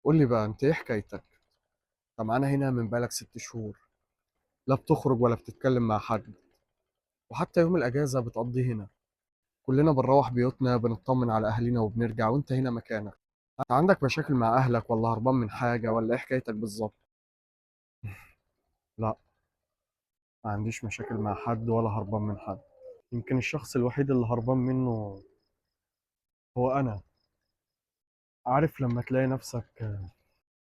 قول لي بقى انت ايه حكايتك؟ انت معانا هنا من بقالك 6 شهور. لا بتخرج ولا بتتكلم مع حد، وحتى يوم الاجازه بتقضيه هنا. كلنا بنروح بيوتنا بنطمن على اهالينا وبنرجع، وانت هنا مكانك. انت عندك مشاكل مع اهلك ولا هربان من حاجه ولا ايه حكايتك بالظبط؟ لا، ما عنديش مشاكل مع حد ولا هربان من حد. يمكن الشخص الوحيد اللي هربان منه هو انا. عارف لما تلاقي نفسك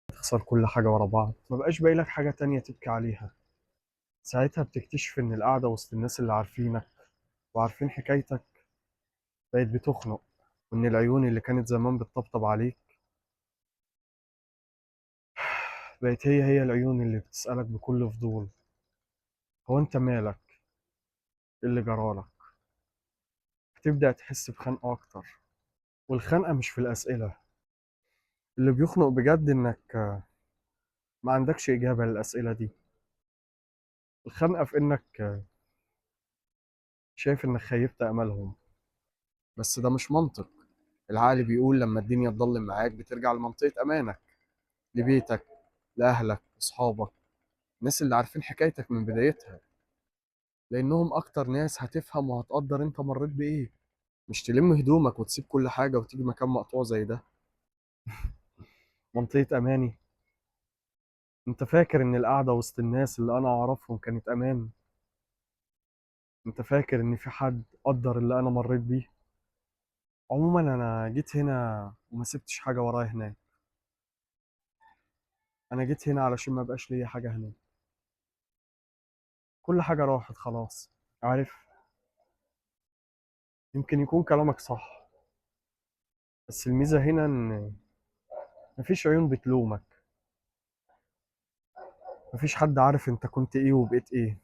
تخسر كل حاجه ورا بعض، ما بقاش باقي لك حاجه تانية تبكي عليها. ساعتها بتكتشف ان القعده وسط الناس اللي عارفينك وعارفين حكايتك بقت بتخنق، وإن العيون اللي كانت زمان بتطبطب عليك بقت هي العيون اللي بتسألك بكل فضول: هو أنت مالك؟ إيه اللي جرالك؟ بتبدأ تحس بخنقة أكتر، والخنقة مش في الأسئلة. اللي بيخنق بجد إنك ما عندكش إجابة للأسئلة دي. الخنقة في إنك شايف إنك خيبت أملهم. بس ده مش منطق. العقل بيقول لما الدنيا تضلم معاك بترجع لمنطقة أمانك، لبيتك، لأهلك، أصحابك، الناس اللي عارفين حكايتك من بدايتها، لأنهم أكتر ناس هتفهم وهتقدر أنت مريت بإيه. مش تلم هدومك وتسيب كل حاجة وتيجي مكان مقطوع زي ده. منطقة أماني؟ أنت فاكر إن القعدة وسط الناس اللي أنا أعرفهم كانت أمان؟ أنت فاكر إن في حد قدر اللي أنا مريت بيه؟ عموما أنا جيت هنا وما سبتش حاجة ورايا هناك. أنا جيت هنا علشان ما بقاش ليا حاجة هناك. كل حاجة راحت خلاص. عارف، يمكن يكون كلامك صح، بس الميزة هنا إن مفيش عيون بتلومك. مفيش حد عارف أنت كنت إيه وبقيت إيه.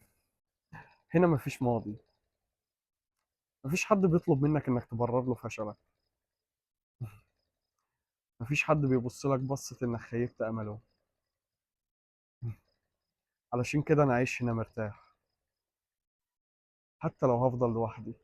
هنا مفيش ماضي. مفيش حد بيطلب منك إنك تبرر له فشلك. مفيش حد بيبص لك بصة إنك خيبت أمله. علشان كده أنا عايش هنا مرتاح، حتى لو هفضل لوحدي.